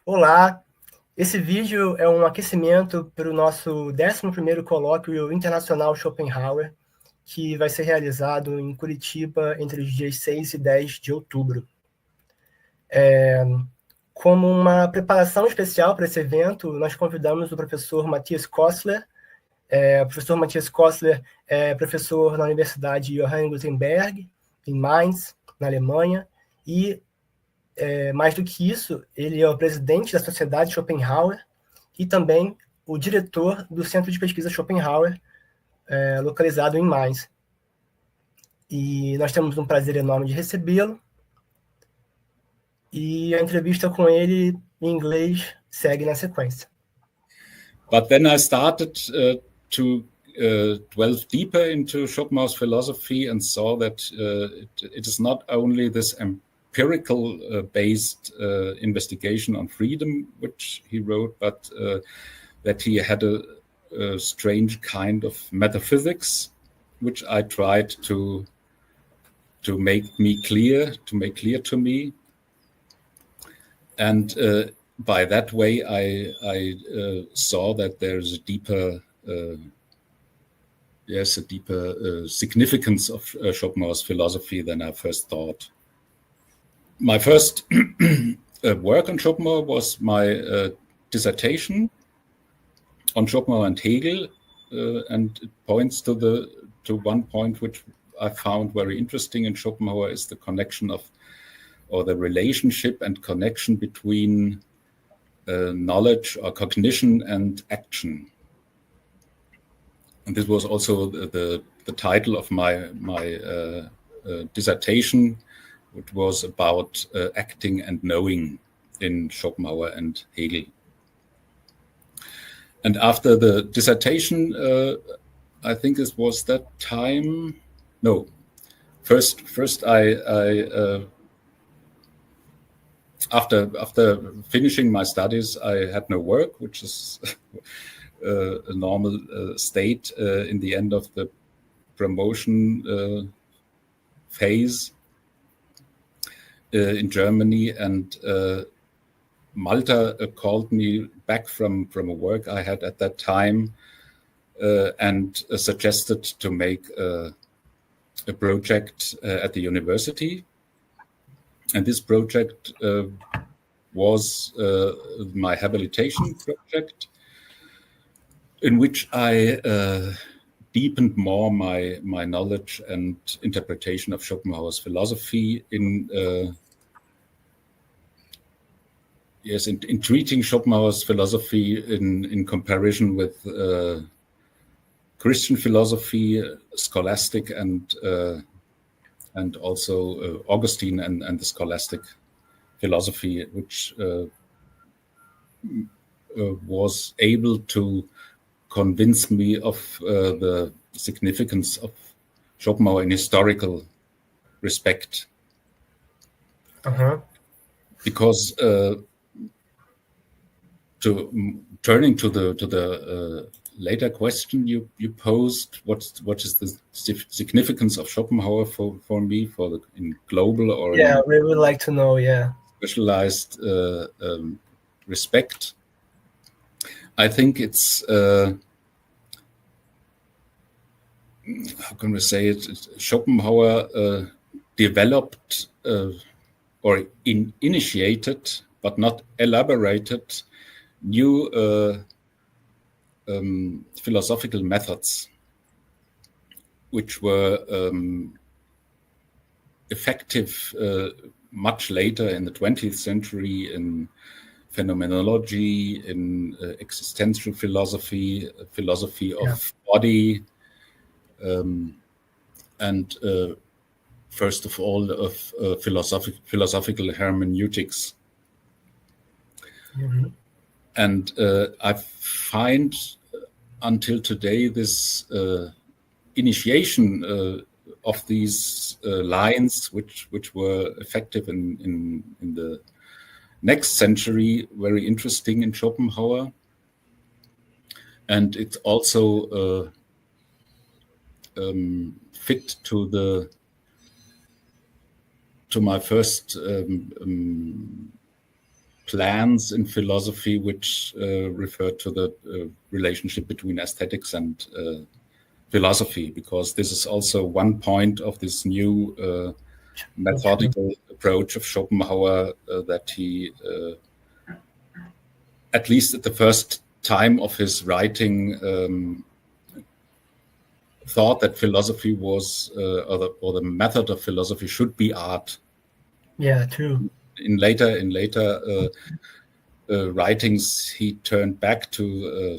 Olá, esse vídeo é um aquecimento para o nosso 11º Colóquio Internacional Schopenhauer, que vai ser realizado em Curitiba entre os dias 6 e 10 de outubro. Como uma preparação especial para esse evento, nós convidamos o professor Matthias Kossler. O professor Matthias Kossler é professor na Universidade Johannes Gutenberg, em Mainz, na Alemanha, e mais do que isso, ele é o presidente da Sociedade Schopenhauer e também o diretor do Centro de Pesquisa Schopenhauer, localizado em Mainz. E nós temos um prazer enorme de recebê-lo. E a entrevista com ele, em inglês, segue na sequência. But then I started to delve deeper into Schopenhauer's philosophy and saw that it is not only this empirical based investigation on freedom which he wrote, but that he had a strange kind of metaphysics which I tried to make clear to me, and by that way I saw that there's a deeper significance of Schopenhauer's philosophy than I first thought. My first work on Schopenhauer was my dissertation on Schopenhauer and Hegel, and it points to one point which I found very interesting in Schopenhauer is the connection or the relationship and connection between knowledge or cognition and action. And this was also the title of my dissertation, which was about acting and knowing in Schopenhauer and Hegel. And after the dissertation, I think it was that time. No, first I after finishing my studies, I had no work, which is a normal state in the end of the promotion phase in Germany, and Malta called me back from a work I had at that time and suggested to make a project at the university. And this project was my habilitation project, in which I deepened more my knowledge and interpretation of Schopenhauer's philosophy in treating Schopenhauer's philosophy in comparison with Christian philosophy, scholastic, and also Augustine and the scholastic philosophy, which was able to convince me of the significance of Schopenhauer in historical respect. Because turning to the later question you posed, what is the significance of Schopenhauer for me, in global or we would like to know, specialized respect. I think it's how can we say it? Schopenhauer developed or initiated, but not elaborated, new philosophical methods, which were effective much later in the 20th century in phenomenology, in existential philosophy, philosophy of body, and first of all of philosophical hermeneutics. And I find until today this initiation of these lines, which were effective in the next century, very interesting in Schopenhauer. And it also fit to my first plans in philosophy which refer to the relationship between aesthetics and philosophy, because this is also one point of this new methodical approach of Schopenhauer that he, at least at the first time of his writing, thought that philosophy was, or the method of philosophy should be art. Yeah, true. In later writings, he turned back to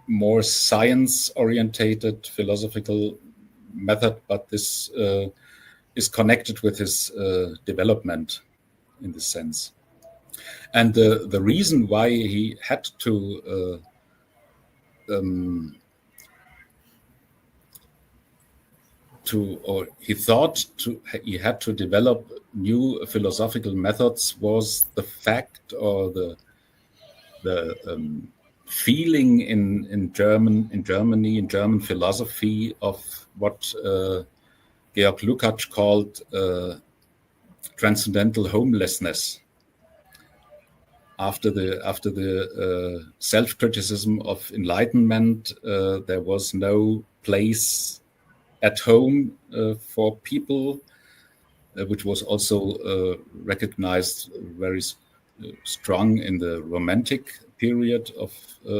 more science-orientated philosophical method, but this is connected with his development in this sense. And the reason why he had to he had to develop new philosophical methods was the fact, or the feeling in German philosophy of what Georg Lukács called transcendental homelessness. After the self-criticism of Enlightenment, there was no place at home for people, which was also recognized very strong in the Romantic period of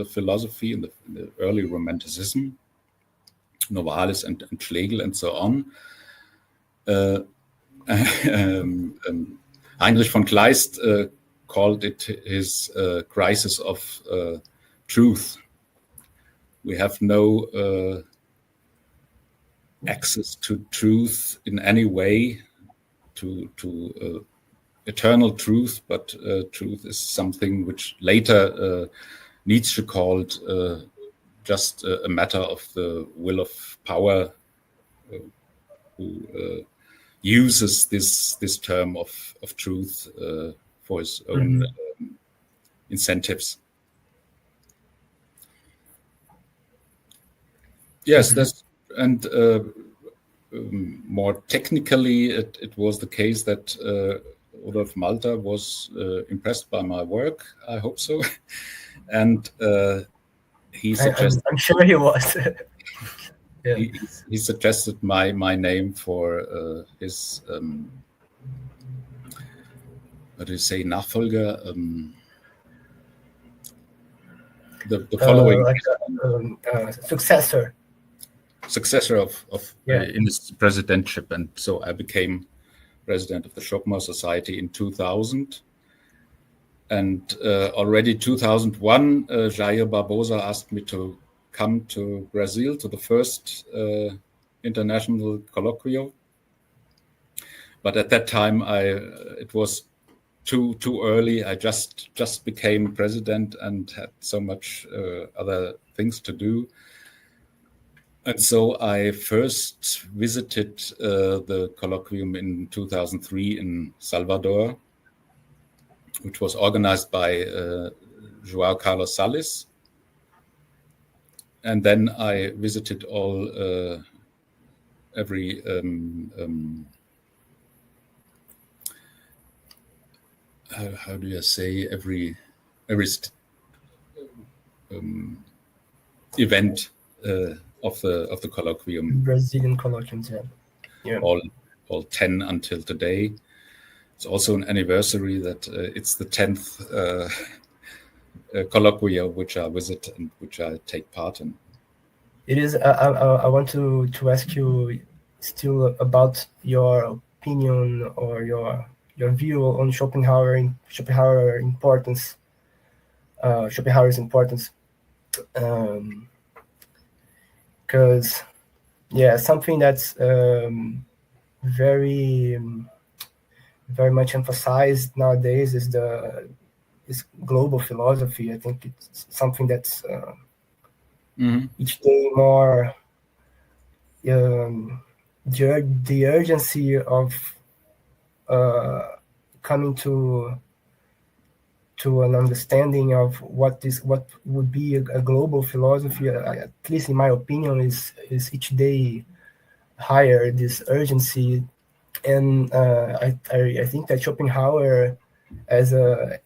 philosophy, in the early Romanticism, Novalis and Schlegel and so on. Heinrich von Kleist called it his crisis of truth. We have no access to truth in any way, to eternal truth, but truth is something which later Nietzsche called just a matter of the will of power, who uses this term of truth for his own incentives. Yes, that's, and more technically, it was the case that Rudolf Malta was impressed by my work. I hope so. And he suggested, I'm sure he was. Yeah. He suggested my name for his what do you say, Nachfolger? The following like successor. Successor of in his presidentship, and so I became president of the Schopenhauer Society in 2000. And already 2001, Jair Barbosa asked me to come to Brazil to the first international Colóquio. But at that time, it was too early. I just became president and had so much other things to do. And so I first visited the colloquium in 2003 in Salvador, which was organized by João Carlos Salles. And then I visited all every how do you say, every event of the colloquium. Brazilian colloquiums, yeah. All 10 until today. It's also an anniversary that it's the 10th colloquia which I visit and which I take part in. It is. I want to ask you still about your opinion or your view on Schopenhauer's importance. Because something that's very much emphasized nowadays is global philosophy. I think it's something that's each day more the urgency of coming to an understanding of what would be a global philosophy, at least in my opinion, is each day higher, this urgency. And I think that Schopenhauer, as a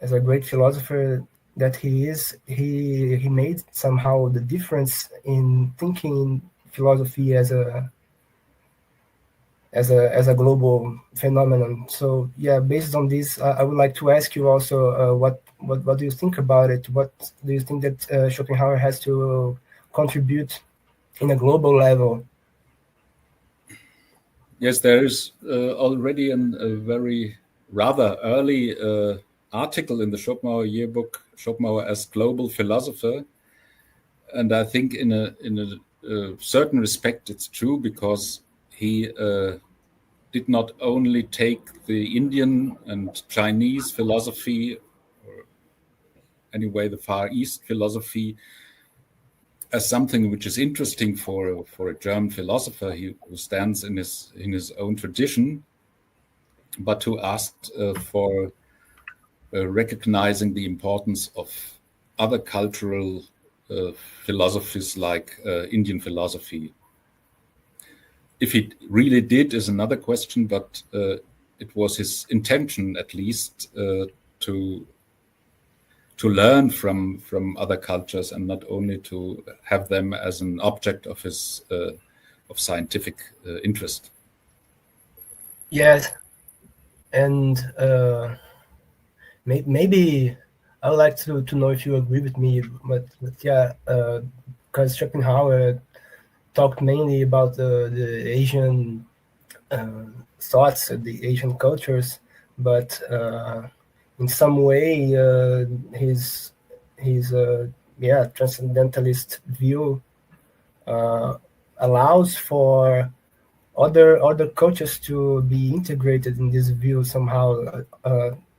as a great philosopher that he is, he made somehow the difference in thinking philosophy as a global phenomenon. So yeah, based on this, I would like to ask you also, what do you think about it? What do you think that Schopenhauer has to contribute in a global level? Yes, there is already a very rather early article in the Schopenhauer yearbook, Schopenhauer as global philosopher, and I think in a certain respect it's true, because he did not only take the Indian and Chinese philosophy, or anyway the Far East philosophy, as something which is interesting for a German philosopher who stands in his own tradition, but who asked for recognizing the importance of other cultural philosophies like Indian philosophy. If he really did is another question, but it was his intention, at least, to learn from other cultures, and not only to have them as an object of his of scientific interest. Yes, and maybe I would like to know if you agree with me, but yeah, because Schopenhauer talked mainly about the Asian thoughts, the Asian cultures, but in some way, his transcendentalist view allows for other cultures to be integrated in this view somehow.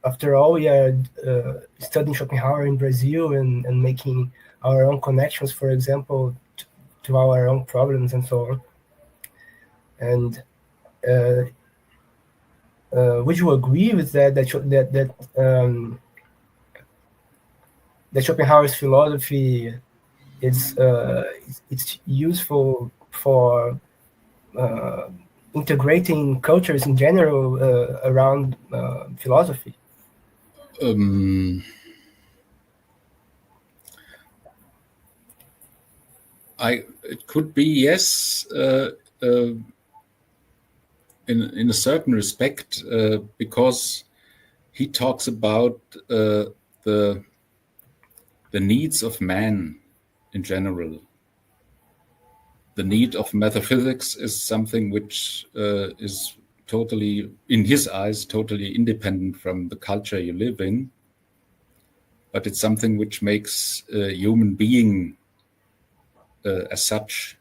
After all, we are studying Schopenhauer in Brazil and making our own connections, for example, to our own problems and so on. And would you agree with that Schopenhauer's philosophy is it's useful for integrating cultures in general around philosophy? It could be, yes, in a certain respect, because he talks about the needs of man in general. The need of metaphysics is something which is totally, in his eyes, totally independent from the culture you live in. But it's something which makes a human being as such.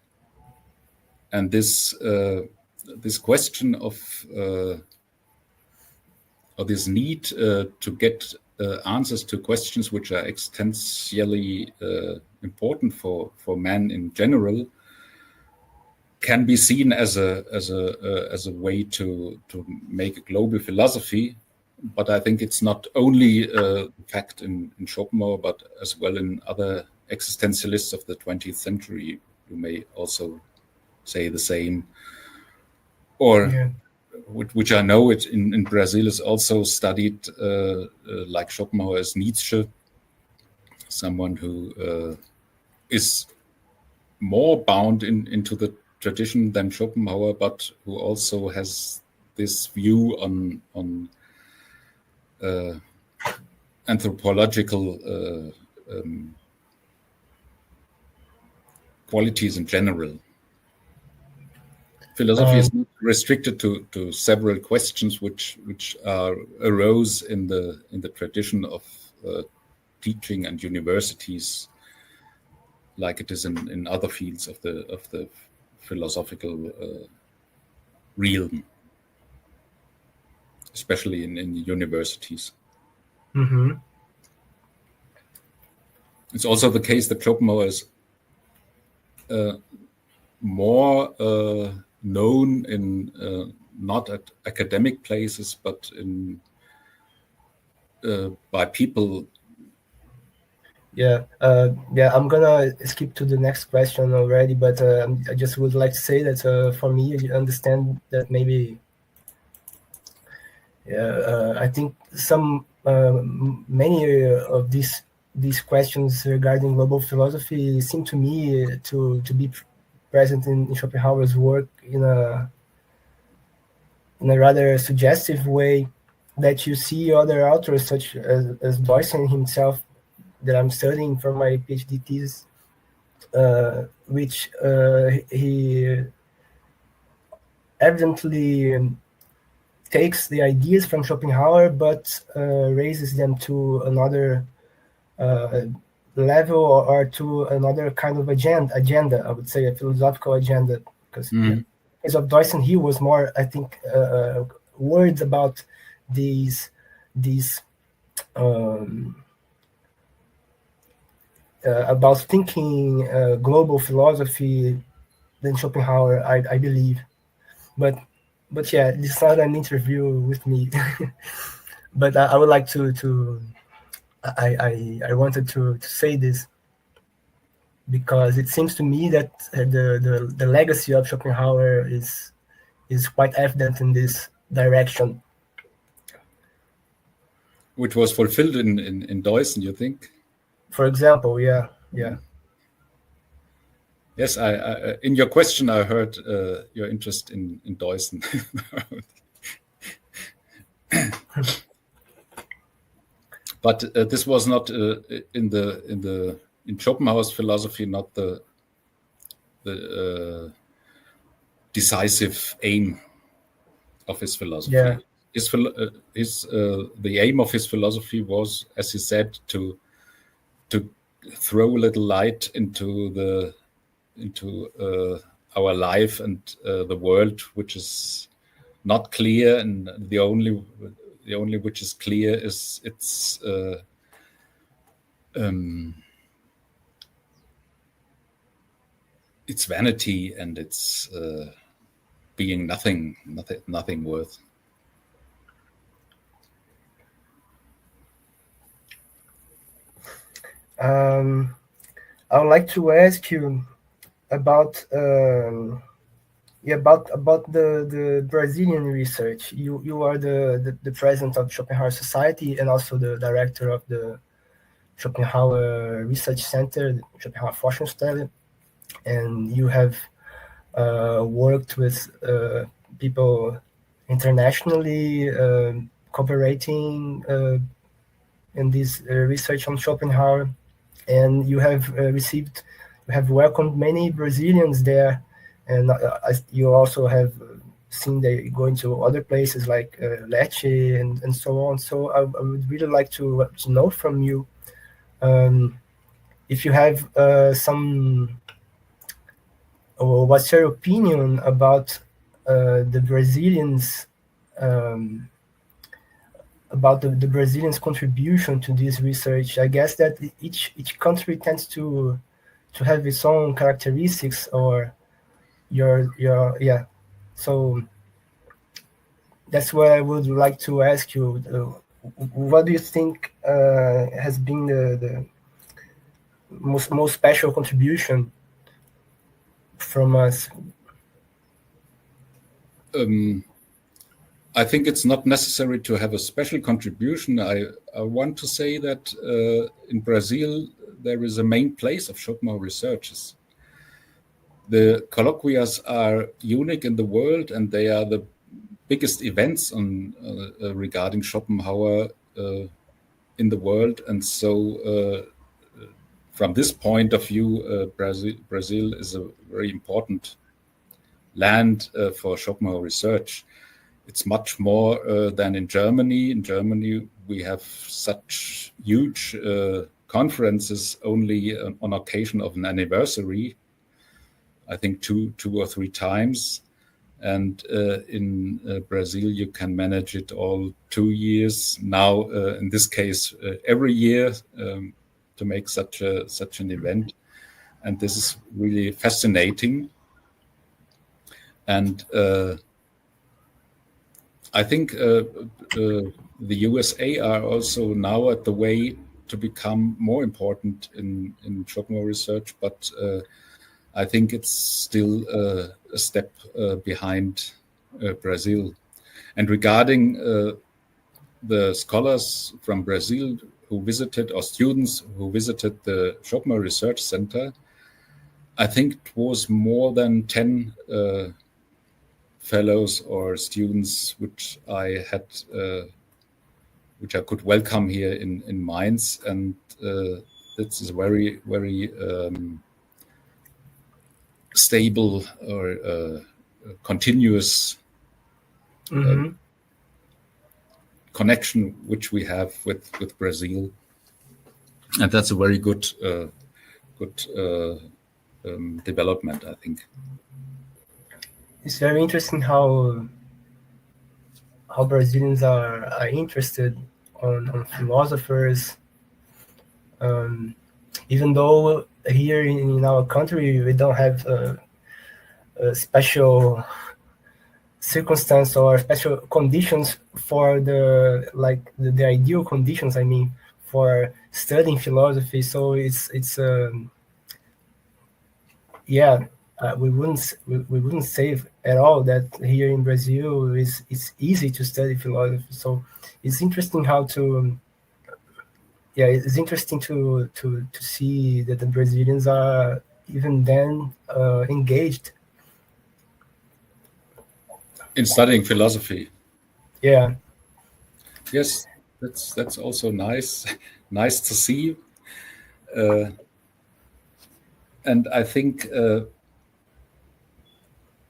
And this question of, or this need to get answers to questions which are existentially important for man in general, can be seen as a way to make a global philosophy. But I think it's not only a fact in Schopenhauer, but as well in other existentialists of the 20th century. You may also say the same. Or, yeah, which I know it in Brazil is also studied like Schopenhauer as Nietzsche, someone who is more bound into the tradition than Schopenhauer, but who also has this view on anthropological qualities in general. Philosophy is not restricted to several questions which arose in the tradition of teaching and universities, like it is in other fields of the philosophical realm, especially in universities. Mm-hmm. It's also the case that Schopenhauer is more known in not at academic places, but in by people. Yeah, I'm gonna skip to the next question already, but I just would like to say that for me, I understand that maybe I think some many of these questions regarding global philosophy seem to me to be present in Schopenhauer's work in a rather suggestive way, that you see other authors such as Deussen himself, that I'm studying for my PhD thesis, which he evidently takes the ideas from Schopenhauer, but raises them to another level, or to another kind of agenda, I would say, a philosophical agenda, because as of Deussen, he was more, I think, worried about these about thinking global philosophy than Schopenhauer, I believe. But yeah, this is not an interview with me. But I would like to I wanted to say this, because it seems to me that the legacy of Schopenhauer is quite evident in this direction. Which was fulfilled in Deussen, you think? For example, yeah. Yes, I in your question I heard your interest in Deussen. But this was not in Schopenhauer's philosophy, not the decisive aim of his philosophy. Yeah. The aim of his philosophy was, as he said, to throw a little light into our life and the world, which is not clear, and the only which is clear is its vanity and its being nothing worth. I would like to ask you about the Brazilian research. You are the president of Schopenhauer Society and also the director of the Schopenhauer Research Center, the Schopenhauer Forschungsstelle, and you have worked with people internationally cooperating in this research on Schopenhauer, and you have welcomed many Brazilians there, and you also have seen they go into other places like Lecce and so on. So I would really like to know from you if you have what's your opinion about the Brazilians, about the Brazilians' contribution to this research. I guess that each country tends to have its own characteristics, or so that's what I would like to ask you. What do you think has been the most special contribution from us? I think it's not necessary to have a special contribution. I want to say that in Brazil there is a main place of Schopenhauer researches. The colloquias are unique in the world, and they are the biggest events on regarding Schopenhauer in the world. And so from this point of view, Brazil is a very important land for Schopenhauer research. It's much more than in Germany. In Germany, we have such huge conferences only on occasion of an anniversary, I think two or three times. And in Brazil, you can manage it all 2 years. Now, in this case, every year to make such an event. And this is really fascinating. And I think the USA are also now at the way to become more important in Schopenhauer research, but I think it's still a step behind Brazil. And regarding the scholars from Brazil who visited, or students who visited the Schopenhauer Research Center, I think it was more than 10 fellows or students which I had, which I could welcome here in Mainz, and this is very, very stable or continuous connection which we have with Brazil, and that's a very good development, I think. It's very interesting how Brazilians are interested on philosophers, even though here in our country we don't have a special circumstance or special conditions for the ideal conditions, I mean, for studying philosophy. So it's we wouldn't say at all that here in Brazil it's easy to study philosophy. So it's interesting it's interesting to see that the Brazilians are even then engaged in studying philosophy. Yeah. Yes, that's also nice to see. And I think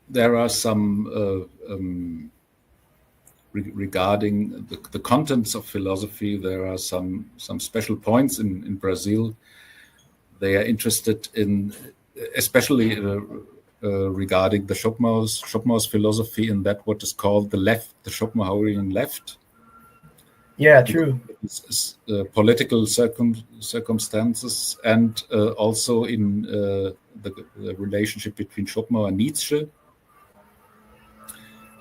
there are some regarding the contents of philosophy. There are some special points in Brazil. They are interested in, especially regarding the Schopenhauer's philosophy, in that what is called the left, the Schopenhauerian left. Yeah, true. Political circumstances, and also in the relationship between Schopenhauer and Nietzsche,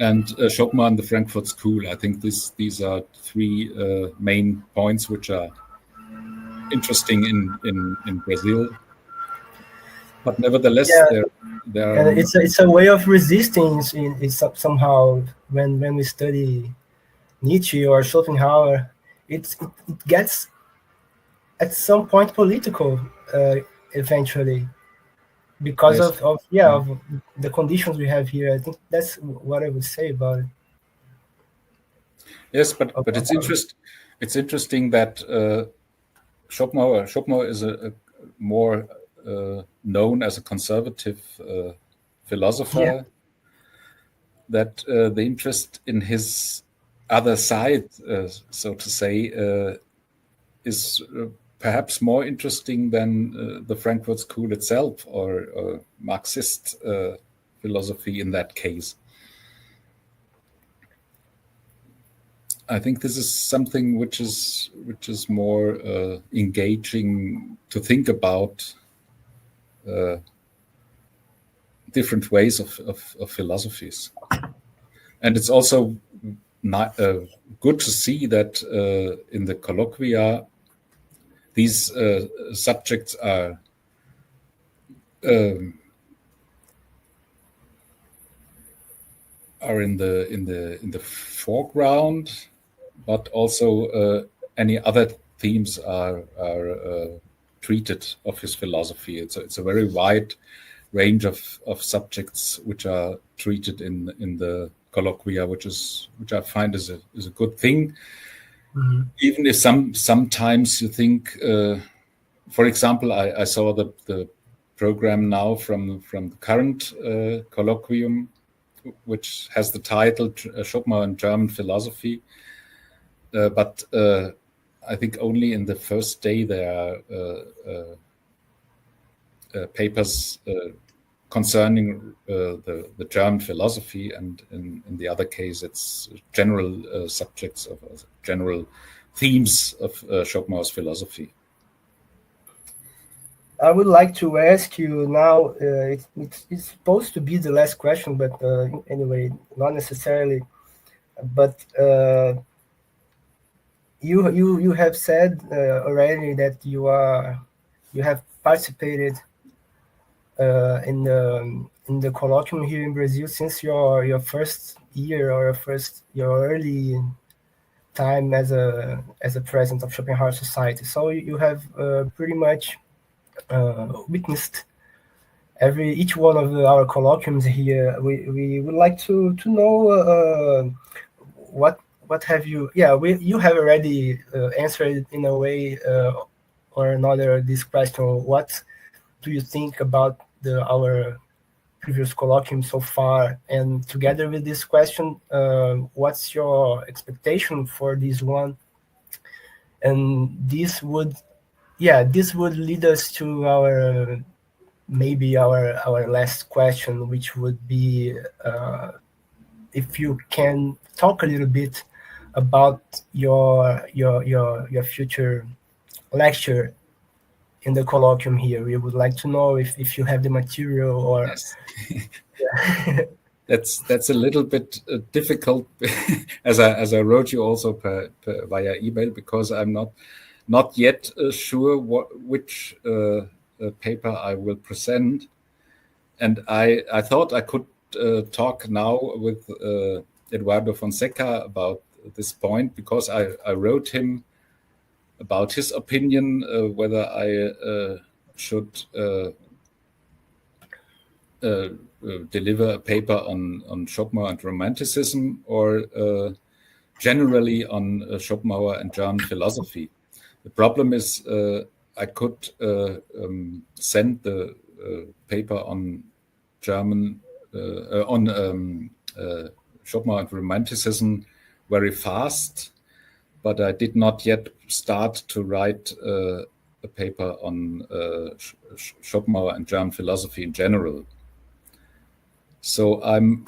and Schopenhauer and the Frankfurt School. I think these are three main points which are interesting in Brazil. But nevertheless, there are. And it's a way of resisting somehow when we study Nietzsche or Schopenhauer. It gets at some point political eventually, because of the conditions we have here. I think that's what I would say about it. Yes, but it's interesting that Schopenhauer is a more known as a conservative philosopher. Yeah. That the interest in his other side, so to say, is perhaps more interesting than the Frankfurt School itself, or Marxist philosophy in that case. I think this is something which is more engaging to think about different ways of philosophies. And it's also good to see that in the colloquia, these subjects are in the foreground, but also any other themes are treated of his philosophy. It's a very wide range of subjects which are treated in the colloquia, which I find is a good thing. Mm-hmm. Even if sometimes you think, for example, I saw the program now from the current colloquium, which has the title Schopenhauer and German Philosophy, but I think only in the first day there are papers concerning the German philosophy, and in the other case it's general subjects of general themes of Schopenhauer's philosophy. I would like to ask you now, it's supposed to be the last question, but anyway, not necessarily. But you have said already that you have participated in the colloquium here in Brazil since your first year, or your early time as a president of Schopenhauer Society. So you have pretty much witnessed each one of our colloquiums here. We would like to know what have you? Yeah, you have already answered in a way or another this question. What do you think about our previous colloquium so far? And together with this question, what's your expectation for this one? And this would lead us to our last question, which would be if you can talk a little bit about your future lecture in the colloquium here. We would like to know if you have the material or. Yes. That's a little bit difficult, as I wrote you also via email, because I'm not yet sure which paper I will present, and I thought I could talk now with Eduardo Fonseca about this point, because I wrote him about his opinion whether I should deliver a paper on Schopenhauer and Romanticism, or generally on Schopenhauer and German philosophy. The problem is I could send the paper on German on Schopenhauer and Romanticism very fast, but I did not yet start to write a paper on Schopenhauer and German philosophy in general. So I'm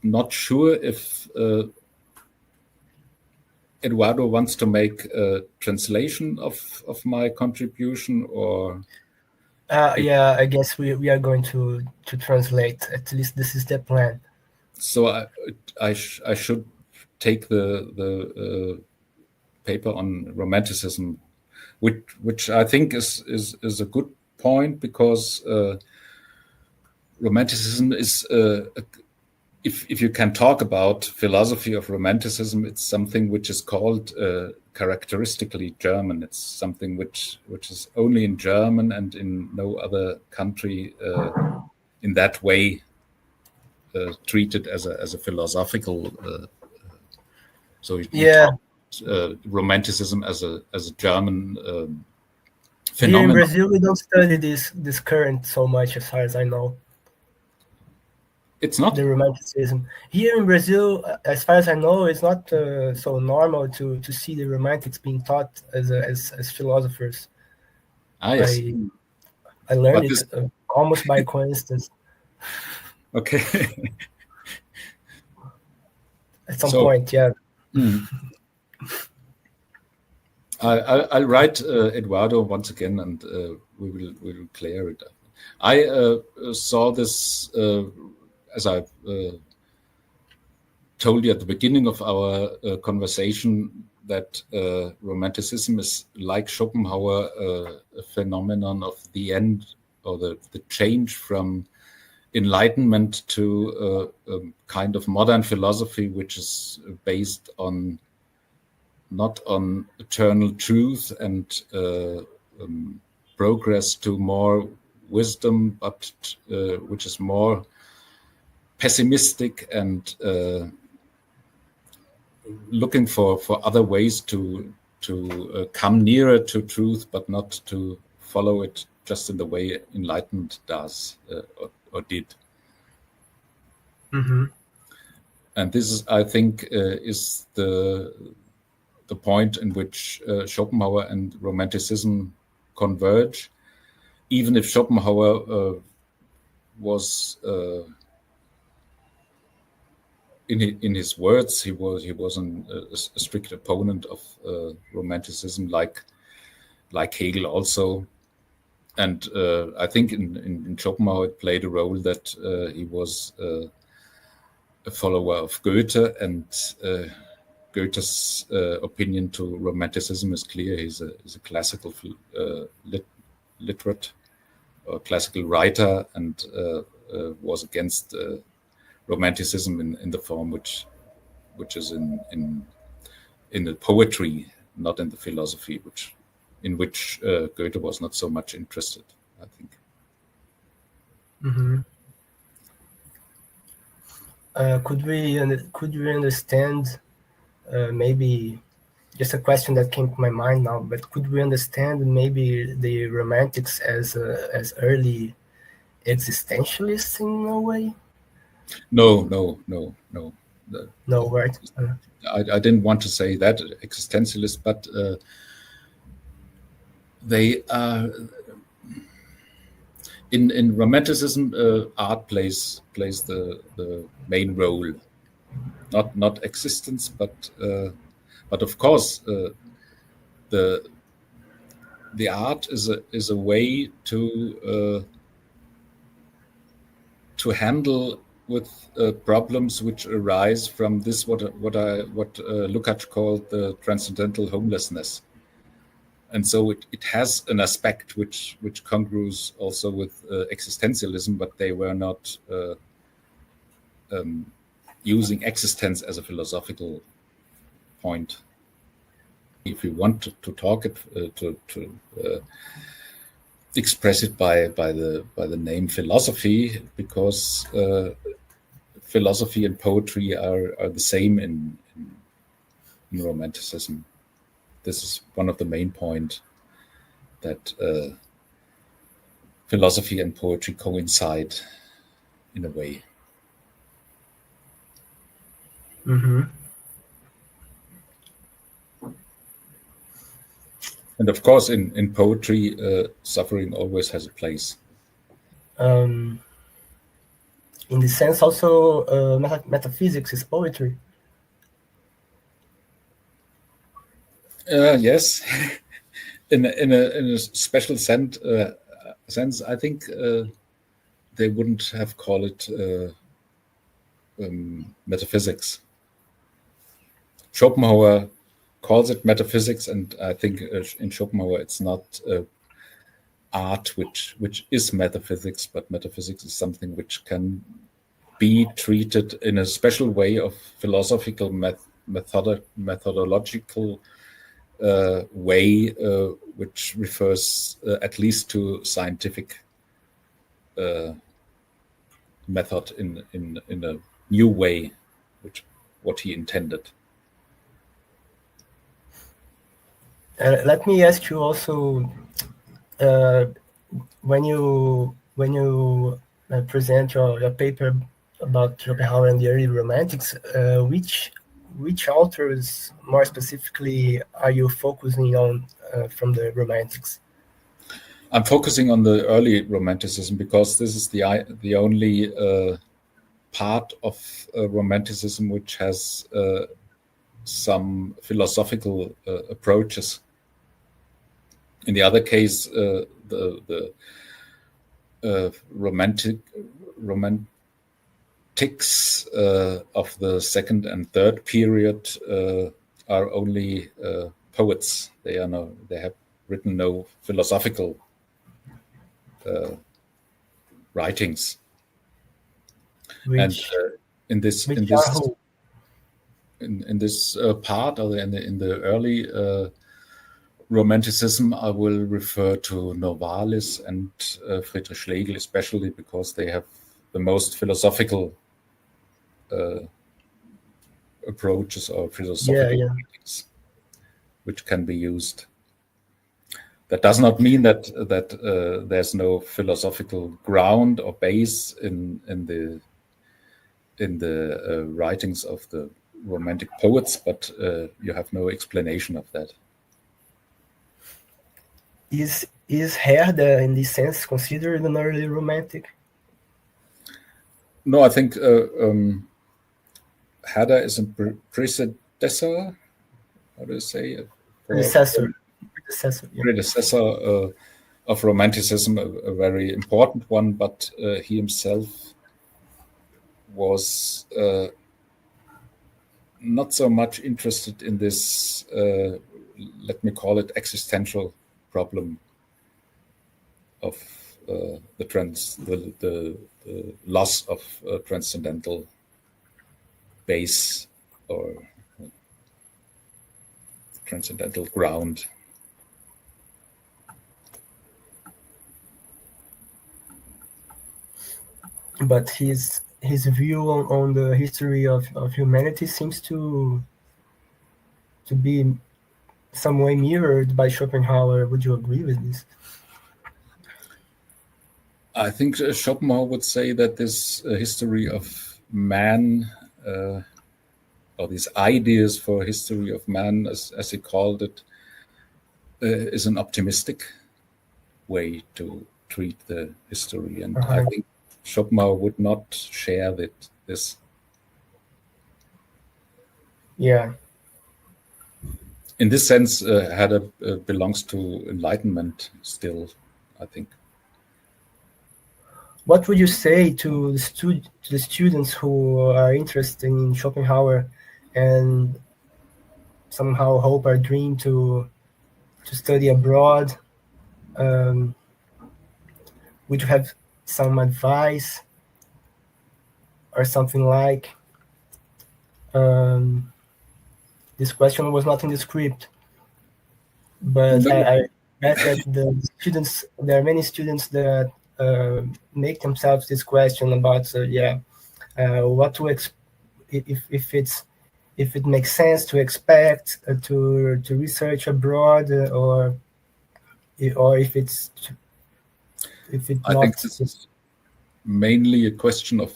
not sure if Eduardo wants to make a translation of my contribution, or. Yeah, I guess we are going to translate. At least this is the plan. So I should take the paper on Romanticism, which I think is a good point, because Romanticism is if you can talk about philosophy of Romanticism, it's something which is called characteristically German. It's something which is only in German and in no other country in that way treated as a philosophical. So you talk, Romanticism as a German phenomenon. Here in Brazil, we don't study this current so much, as far as I know. It's not the Romanticism here in Brazil, as far as I know. It's not so normal to see the Romantics being taught as philosophers. Yes. I learned it almost by coincidence. Okay. At some point, yeah. I'll write Eduardo once again, and we will clear it up. I saw this. As I told you at the beginning of our conversation, that Romanticism is, like Schopenhauer, a phenomenon of the end, or the change from Enlightenment to a kind of modern philosophy, which is based on not on eternal truth and progress to more wisdom, but which is more pessimistic and looking for other ways to come nearer to truth, but not to follow it just in the way Enlightenment does or did. Mm-hmm. And this is, I think, is the point in which Schopenhauer and Romanticism converge. Even if Schopenhauer was in his words, he was a strict opponent of Romanticism, like Hegel also, and I think in Schopenhauer it played a role that he was a follower of Goethe, and Goethe's opinion to Romanticism is clear. He's a classical literate or classical writer, and was against Romanticism in the form which is in in the poetry, not in the philosophy, in which Goethe was not so much interested, I think. Mm-hmm. Could we understand, maybe just a question that came to my mind now, but could we understand maybe the Romantics as early existentialists in a way? No. No, right? I didn't want to say that existentialist, but they are in Romanticism. Art plays the main role, not existence, but of course the art is a way to handle with problems which arise from this what Lukács called the transcendental homelessness, and so it has an aspect which congrues also with existentialism, but they were not using existence as a philosophical point. If you want to talk it to express it by the name philosophy, because philosophy and poetry are the same in Romanticism. This is one of the main points, that philosophy and poetry coincide in a way. Mm-hmm. And of course, in poetry, suffering always has a place. In this sense, also, metaphysics is poetry. Yes, in a special sense, I think they wouldn't have called it metaphysics. Schopenhauer calls it metaphysics, and I think in Schopenhauer it's not art which is metaphysics, but metaphysics is something which can be treated in a special way of philosophical methodological way, which refers at least to scientific method in a new way, what he intended. Let me ask you also, when you present your paper about Schopenhauer and the early Romantics, which authors more specifically are you focusing on from the Romantics? I'm focusing on the early Romanticism because this is the only part of Romanticism which has some philosophical approaches. In the other case, the romantics of the second and third period are only poets. They have written no philosophical writings. And in this part, or in the early Romanticism, I will refer to Novalis and Friedrich Schlegel, especially because they have the most philosophical approaches or philosophical writings which can be used. That does not mean that there's no philosophical ground or base in the writings of the Romantic poets, but you have no explanation of that. Is Herder, in this sense, considered an early Romantic? No, I think Herder is a predecessor. How do you say? Predecessor. Predecessor of Romanticism, a very important one, but he himself was not so much interested in this, let me call it, existential problem of the loss of transcendental base, or transcendental ground. But his view on the history of humanity seems to be some way mirrored by Schopenhauer. Would you agree with this? I think Schopenhauer would say that this history of man, or these ideas for history of man, as he called it, is an optimistic way to treat the history. And I think Schopenhauer would not share this. Yeah. In this sense, belongs to Enlightenment still, I think. What would you say to the students who are interested in Schopenhauer and somehow hope or dream to study abroad? Would you have some advice or something like? This question was not in the script, but I bet that there are many students that make themselves this question about what to if it makes sense to expect to research abroad or if it's I think this is mainly a question of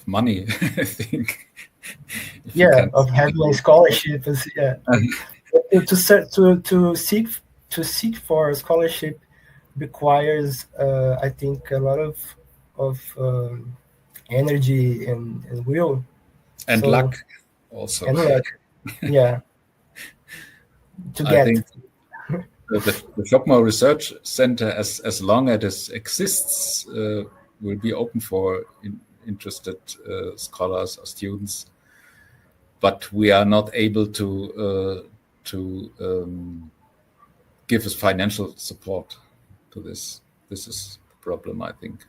money. I think. Of having a scholarship to seek for a scholarship requires I think a lot of energy and will and luck also. And luck, yeah. I think the Schopenhauer Research Center, as long as it exists, will be open for interested scholars or students. But we are not able to give us financial support to this. This is the problem, I think.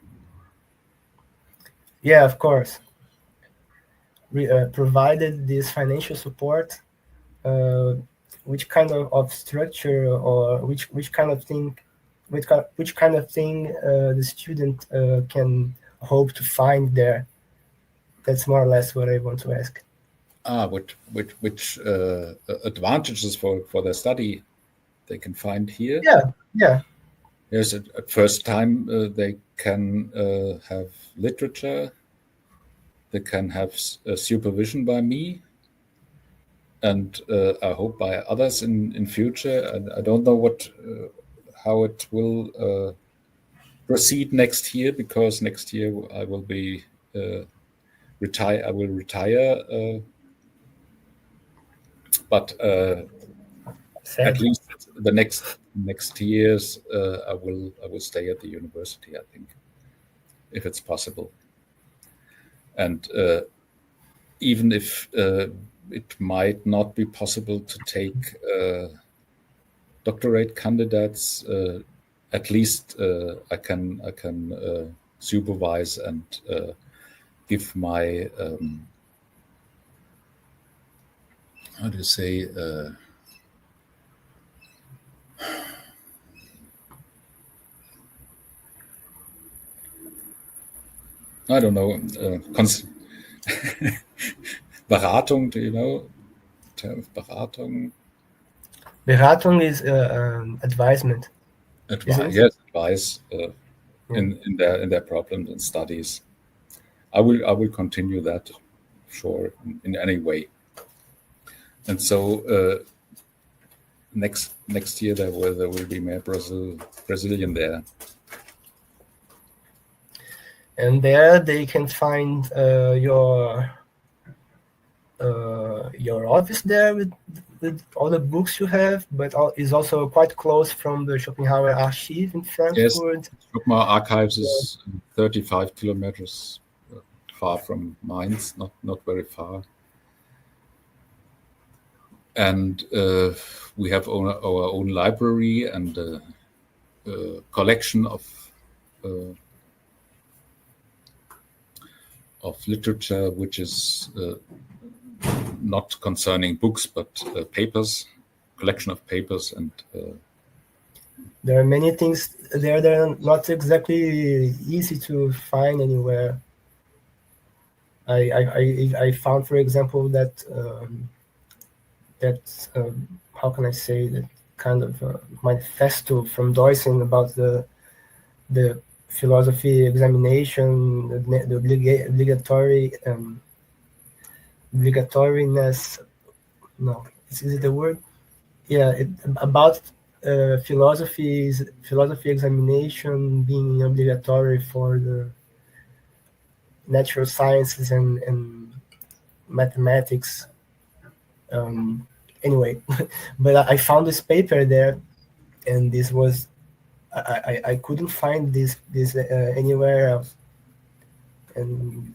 Yeah, of course. Provided this financial support, which kind of structure or which kind of thing the student can hope to find there? That's more or less what I want to ask. Which advantages for their study they can find here? Yeah. Yes, at first time they can have literature. They can have supervision by me, and I hope by others in future. And I don't know how it will proceed next year, because next year I will be retire. I will retire. But at least the next years, I will stay at the university, I think, if it's possible. And even if it might not be possible to take doctorate candidates, at least I can supervise and give my how do you say? I don't know. Beratung, do you know? Term of Beratung. Beratung is advisement. Yes, advice in their problems and studies. I will continue that, sure, in any way. And so next year there will be more Brazilian there. And there they can find your office there with all the books you have, but is also quite close from the Schopenhauer Archive in Frankfurt. Yes, Schopenhauer Archives is 35 kilometers far from Mainz, not very far. And we have our own library and a collection of literature, which is not concerning books but papers, collection of papers, and there are many things there that are not exactly easy to find anywhere. I found, for example, that how can I say, that kind of manifesto from Deussen about the philosophy examination, the obligatoriness. No, is it the word? Yeah, about philosophy examination being obligatory for the natural sciences and mathematics. Anyway, but I found this paper there, and this was I couldn't find this anywhere else. And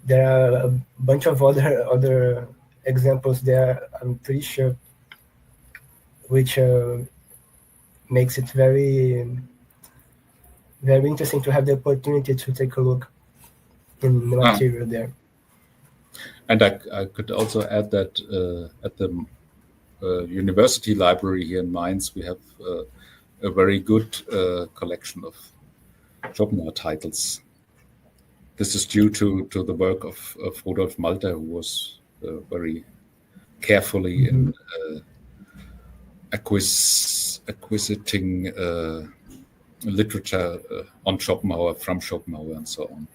there are a bunch of other examples there, I'm pretty sure, which makes it very, very interesting to have the opportunity to take a look in the material there. And I could also add that at the university library here in Mainz, we have a very good collection of Schopenhauer titles. This is due to the work of Rudolf Malter, who was very carefully in acquisiting literature on Schopenhauer, from Schopenhauer, and so on.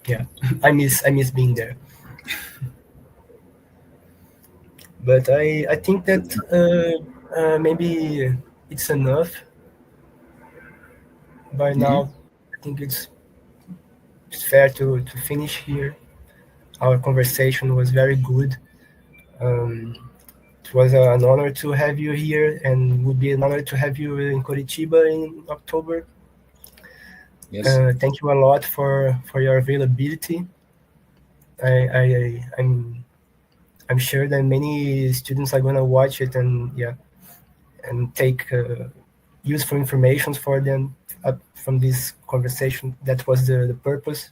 Yeah, I miss being there. But I think that maybe it's enough by now. I think it's fair to finish here. Our conversation was very good. It was an honor to have you here, and would be an honor to have you in Curitiba in October. Yes. Thank you a lot for your availability. I'm sure that many students are gonna watch it and take useful information for them from this conversation. That was the purpose.